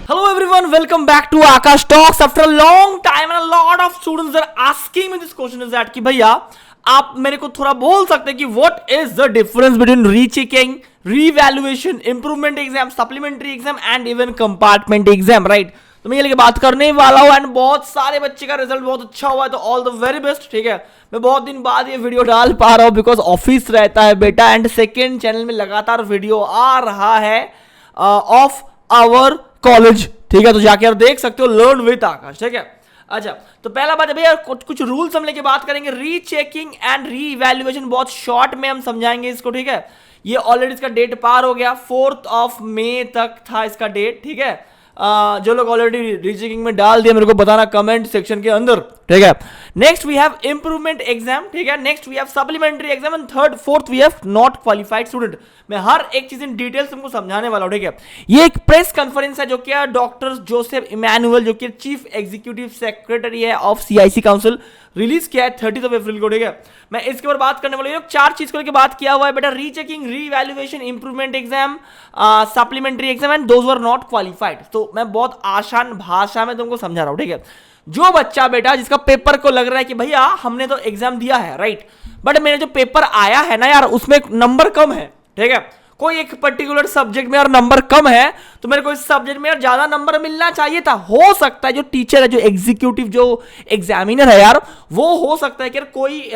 Hello everyone, welcome back to Akash Talks. After a long time and a lot of students are asking me this question is that कि भैया आप मेरे को थोड़ा बोल सकते हैं कि what is the difference between rechecking, revaluation, improvement exam, supplementary exam and even compartment exam, right? तो मैं ये लेके बात करने वाला हूँ एंड बहुत सारे बच्चे का रिजल्ट बहुत अच्छा हुआ है तो ऑल द वेरी बेस्ट। ठीक है, मैं बहुत दिन बाद ये वीडियो डाल पा रहा हूँ बिकॉज ऑफिस रहता है बेटा एंड सेकेंड चैनल में लगातार वीडियो आ रहा है ऑफ आवर कॉलेज। ठीक है, तो जाके आप देख सकते हो लर्न विद आकाश। ठीक है, अच्छा तो पहला बात है भैया कुछ रूल्स हम लेके बात करेंगे। रीचेकिंग एंड री इवैल्यूएशन बहुत शॉर्ट में हम समझाएंगे इसको। ठीक है, ये ऑलरेडी इसका डेट पार हो गया, 4 मई तक था इसका डेट। ठीक है, जो लोग ऑलरेडी रीचेकिंग में डाल दिया मेरे को बताना कमेंट सेक्शन के अंदर। ठीक है, next we have improvement exam. ठीक है, next we have supplementary exam and fourth we have not qualified student. मैं हर एक चीज इन डिटेल्स तुमको समझाने वाला हूं। ठीक है, ये एक प्रेस कॉन्फ्रेंस है जो कि डॉक्टर जोसेफ इमैनुअल जो कि चीफ एग्जीक्यूटिव सेक्रेटरी है ऑफ सीआईसी काउंसिल रिलीज किया है 30 अप्रैल को। ठीक है, मैं इसके ऊपर बात करने वाला हूं। चार चीज को लेकर बात किया हुआ है बेटा, rechecking, revaluation, improvement exam, supplementary exam and those were not qualified. तो मैं बहुत आसान भाषा में तुमको समझा रहा हूं। ठीक है, जो बच्चा बेटा जिसका पेपर को लग रहा है कि भैया हमने तो एग्जाम दिया है राइट, बट मेरा जो पेपर आया है ना यार उसमें नंबर कम है। ठीक है, कोई एक पर्टिकुलर सब्जेक्ट में यार नंबर कम है तो मेरे को इस सब्जेक्ट में यार ज्यादा नंबर मिलना चाहिए था। हो सकता है जो टीचर है, जो एग्जीक्यूटिव, जो एग्जामिनर है यार, वो हो सकता है कि यार कोई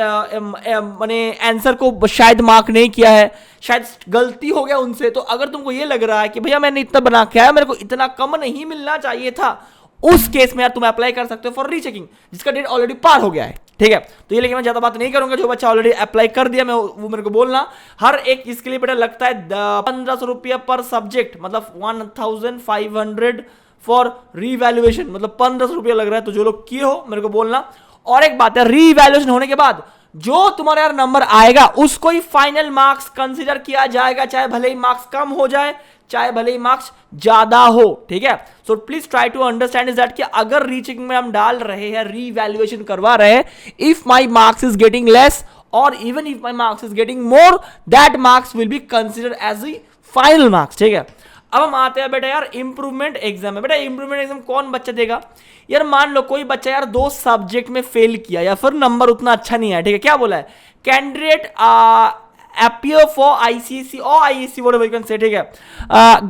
माने आंसर को शायद मार्क नहीं किया है, शायद गलती हो गया उनसे। तो अगर तुमको ये लग रहा है कि भैया मैंने इतना बना के आया, मेरे को इतना कम नहीं मिलना चाहिए था, उस केस में यार तुम अप्लाई कर सकते हो फॉर रीचेकिंग जिसका डेट ऑलरेडी पार हो गया है। ठीक है, तो ये लेकिन मैं ज्यादा बात नहीं करूंगा। जो बच्चा ऑलरेडी अप्लाई कर दिया मैं वो मेरे को बोलना। हर एक इसके लिए बेटा लगता है 1500 रुपया पर सब्जेक्ट, मतलब 1500 फॉर रीवैल्यूएशन, मतलब 1500 रुपया लग रहा है। तो जो लोग किए हो मेरे को बोलना। और एक बात है, रीवैल्यूएशन होने के बाद जो तुम्हारा यार नंबर आएगा उसको ही फाइनल मार्क्स कंसीडर किया जाएगा, चाहे भले ही मार्क्स कम हो जाए, चाहे भले ही मार्क्स ज्यादा हो। ठीक है, so please try to understand is that कि अगर रीचेकिंग में हम डाल रहे हैं, रीवैल्यूएशन करवा रहे हैं, if my marks is getting less और even if my marks is getting more, that marks will be considered as the final marks. ठीक है, अब हम आते हैं बेटा यार इंप्रूवमेंट एग्जाम में। बेटा इंप्रूवमेंट एग्जाम कौन बच्चा देगा यार? मान लो कोई बच्चा यार 2 सब्जेक्ट में फेल किया या फिर नंबर उतना अच्छा नहीं आया। ठीक है, क्या बोला है, candidate appear for ICSE or ISC whatever you can say। ठीक है,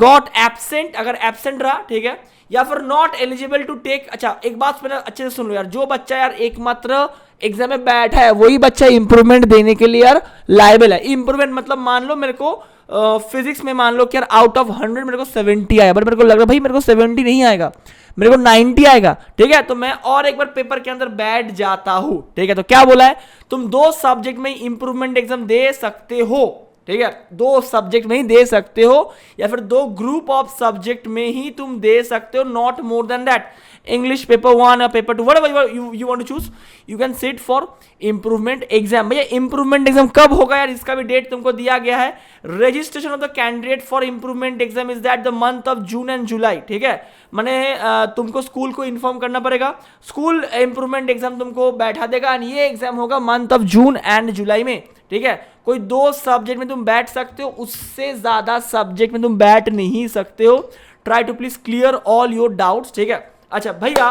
got absent, अगर absent रहा, ठीक है, या फिर not eligible to take। अच्छा एक बात पहले अच्छे से सुन लो यार, जो बच्चा यार एकमात्र एग्जाम में बैठा है वही बच्चा इंप्रूवमेंट देने के लिए यार लायबल है। इंप्रूवमेंट मतलब मान लो मेरे को फिजिक्स में मान लो कि यार आउट ऑफ 100 मेरे को 70 आया, बट मेरे को लग रहा है भाई मेरे को 70 नहीं आएगा, मेरे को 90 आएगा। ठीक है, तो मैं और एक बार पेपर के अंदर बैठ जाता हूं। ठीक है, तो क्या बोला है, तुम 2 सब्जेक्ट में इंप्रूवमेंट एग्जाम दे सकते हो। ठीक है, 2 सब्जेक्ट में ही दे सकते हो या फिर 2 ग्रुप ऑफ सब्जेक्ट में ही तुम दे सकते हो, not more than that. English paper 1 और paper 2 whatever you want to choose, you can sit for improvement exam। भैया इंप्रूवमेंट एग्जाम कब होगा यार, इसका भी डेट तुमको दिया गया है। Registration of the candidate for improvement exam is that the month of June and July. ठीक है, माने तुमको स्कूल को इन्फॉर्म करना पड़ेगा, स्कूल इंप्रूवमेंट एग्जाम तुमको बैठा देगा एंड ये एग्जाम होगा मंथ ऑफ जून एंड जुलाई में। ठीक है, कोई 2 सब्जेक्ट में तुम बैठ सकते हो, उससे ज्यादा सब्जेक्ट में तुम बैठ नहीं सकते हो। Try to please clear all your doubts. ठीक है, अच्छा भैया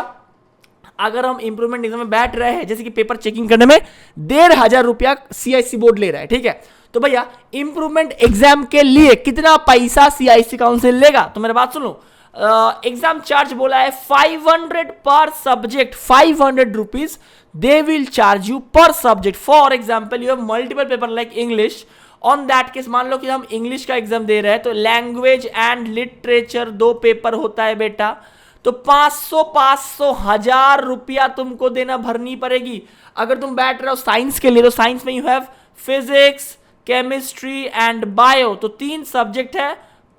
अगर हम इंप्रूवमेंट एग्जाम में बैठ रहे हैं, जैसे कि पेपर चेकिंग करने में 1500 रुपया सीआईसी बोर्ड ले रहा है। ठीक है, तो भैया इंप्रूवमेंट एग्जाम के लिए कितना पैसा सीआईसी काउंसिल लेगा, तो मेरी बात सुनो। एग्जाम चार्ज बोला है 500 per subject, 500 rupees they will charge you per subject. For example you have multiple paper like English, on that case मान लो कि हम इंग्लिश का एग्जाम दे रहे हैं तो लैंग्वेज एंड लिटरेचर 2 पेपर होता है बेटा, तो 500 1000 रुपया तुमको देना भरनी पड़ेगी। अगर तुम बैठ रहे हो साइंस के लिए तो साइंस में you have physics, chemistry and bio, तो 3 सब्जेक्ट है,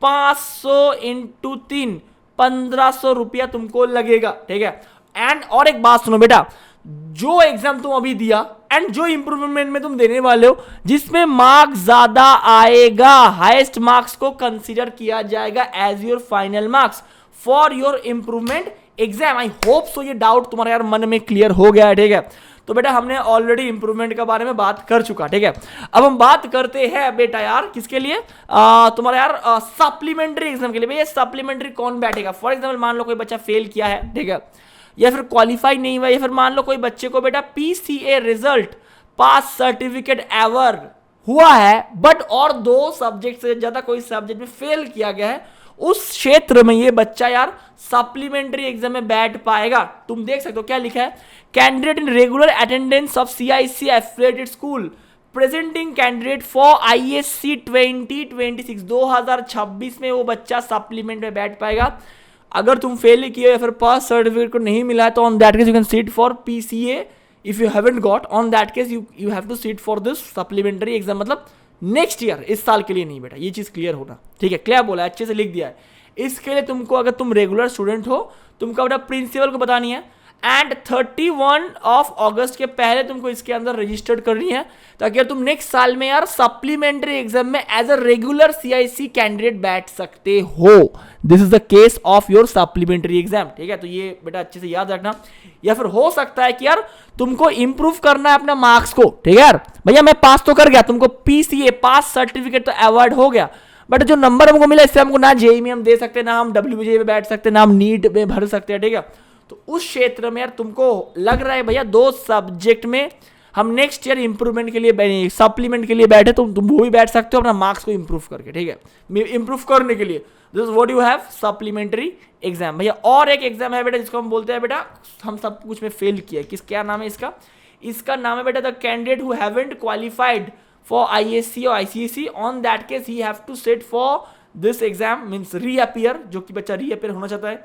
500 इंटू 3 1500 रुपया तुमको लगेगा। ठीक है, एंड और एक बात सुनो बेटा, जो एग्जाम तुम अभी दिया एंड जो इंप्रूवमेंट में तुम देने वाले हो जिसमें मार्क्स ज्यादा आएगा, हाईएस्ट मार्क्स को कंसीडर किया जाएगा as your final marks for your improvement exam. I hope so ये डाउट तुम्हारे यार मन में क्लियर हो गया है। ठीक है, तो तो बेटा हमने ऑलरेडी इंप्रूवमेंट के बारे में बात कर चुका, ठीक है। अब हम बात करते हैं बेटा यार किसके लिए, तुम्हारा यार सप्लीमेंट्री एग्जाम के लिए। भैया सप्लीमेंट्री कौन बैठेगा? फॉर एग्जाम्पल मान लो कोई बच्चा फेल किया है, ठीक है, या फिर क्वालिफाई नहीं हुआ, या फिर मान लो कोई बच्चे को बेटा PCA रिजल्ट पास सर्टिफिकेट एवर हुआ है, बट और 2 सब्जेक्ट से ज्यादा कोई सब्जेक्ट में फेल किया गया है, उस क्षेत्र में ये बच्चा यार सप्लीमेंट्री एग्जाम में बैठ पाएगा। तुम देख सकते हो क्या लिखा है, candidate in regular attendance of CIC affiliated school presenting candidate for ISC 2026, 2026 में वो बच्चा सप्लीमेंट में बैठ पाएगा। अगर तुम फेल किए या फिर पास सर्टिफिकेट को नहीं मिला है तो on that case you can sit for PCA। If you haven't got, on that case you have to sit for this supplementary exam, मतलब नेक्स्ट ईयर, इस साल के लिए नहीं बेटा, ये चीज क्लियर होना, ठीक है। क्लियर बोला है, अच्छे से लिख दिया है। इसके लिए तुमको, अगर तुम रेगुलर स्टूडेंट हो, तुमको बेटा प्रिंसिपल को बतानी है एंड 31 अगस्त के पहले तुमको इसके अंदर रजिस्टर्ड करनी है, ताकि तुम नेक्स्ट साल में यार सप्लीमेंट्री एग्जाम में as a regular CIC candidate बैठ सकते हो। This is the case of your supplementary exam, ठीक है। तो ये बेटा अच्छे से याद रखना। या फिर हो सकता है कि यार तुमको इंप्रूव करना है अपने मार्क्स को, ठीक है यार। भैया मैं पास तो कर गया, तुमको PCA पास सर्टिफिकेट तो अवार्ड हो गया, बट जो नंबर हमको मिला इससे हमको ना JEE में हम दे सकते, ना हम WJ में बैठ सकते, ना हम नीट में भर सकते हैं, ठीक है। तो उस क्षेत्र में यार तुमको लग रहा है भैया 2 सब्जेक्ट में हम नेक्स्ट ईयर इंप्रूवमेंट के लिए, सप्लीमेंट के लिए बैठे, तो तुम वो भी बैठ सकते हो अपना मार्क्स को इंप्रूव करके, ठीक है। इंप्रूव करने के लिए this what you have supplementary exam. भैया और एक एग्जाम है बेटा जिसको हम बोलते हैं बेटा हम सब कुछ में फेल किया, क्या नाम है इसका? इसका नाम है बेटा the candidate who haven't qualified for ISC और ICSE, on that case he have to sit for this exam, means reappear, जो कि बच्चा रीअपियर होना चाहता है,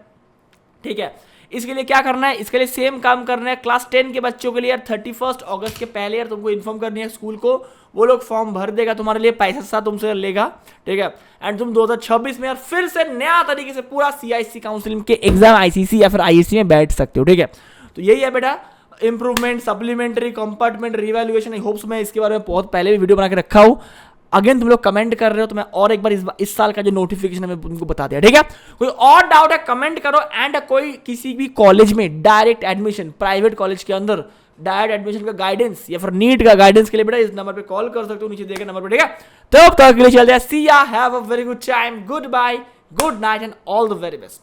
ठीक है। इसके लिए क्या करना है? इसके लिए सेम काम करना है क्लास 10 के बच्चों के लिए यार 31 अगस्त के पहले यार तुमको इन्फॉर्म करनी है स्कूल को, वो लोग फॉर्म भर देगा तुम्हारे लिए, पैसा सा तुमसे लेगा, ठीक है। एंड तुम 2026 में यार फिर से नया तरीके से पूरा CIC काउंसिलिंग के एग्जाम ICC या फिर ISC में बैठ सकते हो, ठीक है। तो यही है बेटा इंप्रूवमेंट, सप्लीमेंट्री, कंपार्टमेंट, रिवैल्यूएशन। आई होप्स मैं इसके बारे में बहुत पहले भी वीडियो बना के रखा हूँ। अगेन तुम लोग कमेंट कर रहे हो तो मैं और एक बार इस साल का जो नोटिफिकेशन है मैं तुमको बता दिया, ठीक है। कोई और डाउट है कमेंट करो। एंड कोई किसी भी कॉलेज में डायरेक्ट एडमिशन, प्राइवेट कॉलेज के अंदर डायरेक्ट एडमिशन का गाइडेंस या फिर नीट का गाइडेंस के लिए बेटा इस नंबर पे कॉल कर सकते हो, नीचे दिए गए नंबर पे, ठीक है। तो अब तक के लिए चलते हैं, see ya, have a very good time, goodbye, good night and all the very best.